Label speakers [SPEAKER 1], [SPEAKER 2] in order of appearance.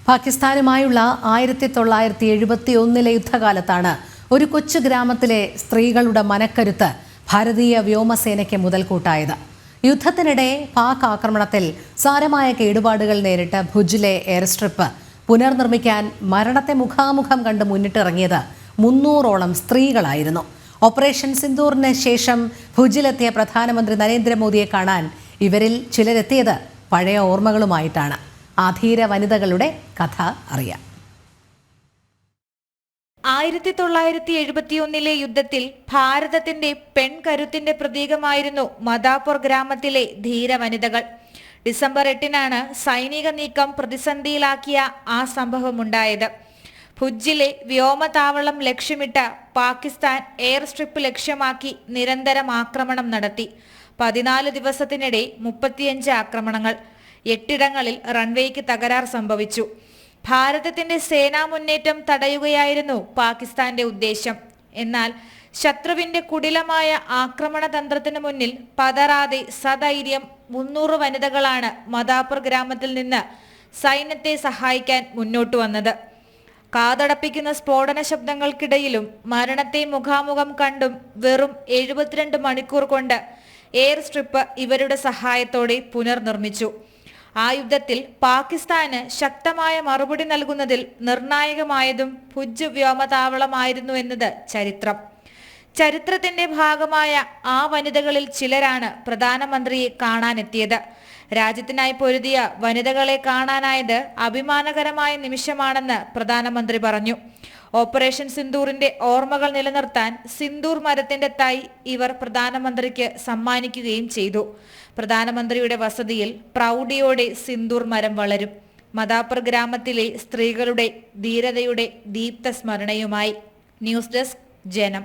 [SPEAKER 1] പാകിസ്ഥാനുമായുള്ള 1971 യുദ്ധകാലത്താണ് ഒരു കൊച്ചു ഗ്രാമത്തിലെ സ്ത്രീകളുടെ മനക്കരുത്ത് ഭാരതീയ വ്യോമസേനയ്ക്ക് മുതൽക്കൂട്ടായത്. യുദ്ധത്തിനിടെ പാക് ആക്രമണത്തിൽ സാരമായ കേടുപാടുകൾ നേരിട്ട് ഭുജിലെ എയർ സ്ട്രിപ്പ് പുനർനിർമ്മിക്കാൻ മരണത്തെ മുഖാമുഖം കണ്ട് മുന്നിട്ടിറങ്ങിയത് 300ഓളം സ്ത്രീകളായിരുന്നു. ഓപ്പറേഷൻ സിന്ദൂറിന് ശേഷം ഭുജിലെത്തിയ പ്രധാനമന്ത്രി നരേന്ദ്രമോദിയെ കാണാൻ ഇവരിൽ ചിലരെത്തിയത് പഴയ ഓർമ്മകളുമായിട്ടാണ്. ആധീര വനിതകളുടെ കഥ അറിയാം.
[SPEAKER 2] 1971 യുദ്ധത്തിൽ ഭാരതത്തിന്റെ പെൺകരുത്തിന്റെ പ്രതീകമായിരുന്നു മദാപൂർ ഗ്രാമത്തിലെ ധീര വനിതകൾ. ഡിസംബർ 8-നാണ് സൈനിക നീക്കം പ്രതിസന്ധിയിലാക്കിയ ആ സംഭവമുണ്ടായത്. ഭുജിലെ വ്യോമതാവളം ലക്ഷ്യമിട്ട പാകിസ്ഥാൻ എയർ സ്ട്രിപ്പ് ലക്ഷ്യമാക്കി നിരന്തരം ആക്രമണം നടത്തി. 14 ദിവസത്തിനിടെ 35 ആക്രമണങ്ങൾ. 8 ഇടങ്ങളിൽ റൺവേക്ക് തകരാർ സംഭവിച്ചു. ഭാരതത്തിന്റെ സേനാ മുന്നേറ്റം തടയുകയായിരുന്നു പാകിസ്ഥാന്റെ ഉദ്ദേശം. എന്നാൽ ശത്രുവിന്റെ കുടിലമായ ആക്രമണ തന്ത്രത്തിന് മുന്നിൽ പതറാതെ സധൈര്യം 300 വനിതകളാണ് മദാപൂർ ഗ്രാമത്തിൽ നിന്ന് സൈന്യത്തെ സഹായിക്കാൻ മുന്നോട്ട് വന്നത്. കാതടപ്പിക്കുന്ന സ്ഫോടന ശബ്ദങ്ങൾക്കിടയിലും മരണത്തെ മുഖാമുഖം കണ്ടും വെറും 72 മണിക്കൂർ കൊണ്ട് എയർ സ്ട്രിപ്പ് ഇവരുടെ സഹായത്തോടെ പുനർനിർമ്മിച്ചു. ആ യുദ്ധത്തിൽ പാകിസ്ഥാന് ശക്തമായ മറുപടി നൽകുന്നതിൽ നിർണായകമായതും ഭുജ് വ്യോമതാവളമായിരുന്നു എന്നത് ചരിത്രത്തിന്റെ ഭാഗമായ ആ വനിതകളിൽ ചിലരാണ് പ്രധാനമന്ത്രിയെ കാണാനെത്തിയത്. രാജ്യത്തിനായി പൊരുതിയ വനിതകളെ കാണാനായത് അഭിമാനകരമായ നിമിഷമാണെന്ന് പ്രധാനമന്ത്രി പറഞ്ഞു. ഓപ്പറേഷൻ സിന്ദൂറിന്റെ ഓർമ്മകൾ നിലനിർത്താൻ സിന്ദൂർ മരത്തിന്റെ തൈ ഇവർ പ്രധാനമന്ത്രിക്ക് സമ്മാനിക്കുകയും ചെയ്തു. പ്രധാനമന്ത്രിയുടെ വസതിയിൽ പ്രൗഢിയോടെ സിന്ദൂർ മരം വളരും. മദാപൂർ ഗ്രാമത്തിലെ സ്ത്രീകളുടെ ധീരതയുടെ ദീപ്ത സ്മരണയുമായി. ന്യൂസ് ഡെസ്ക് ജനം.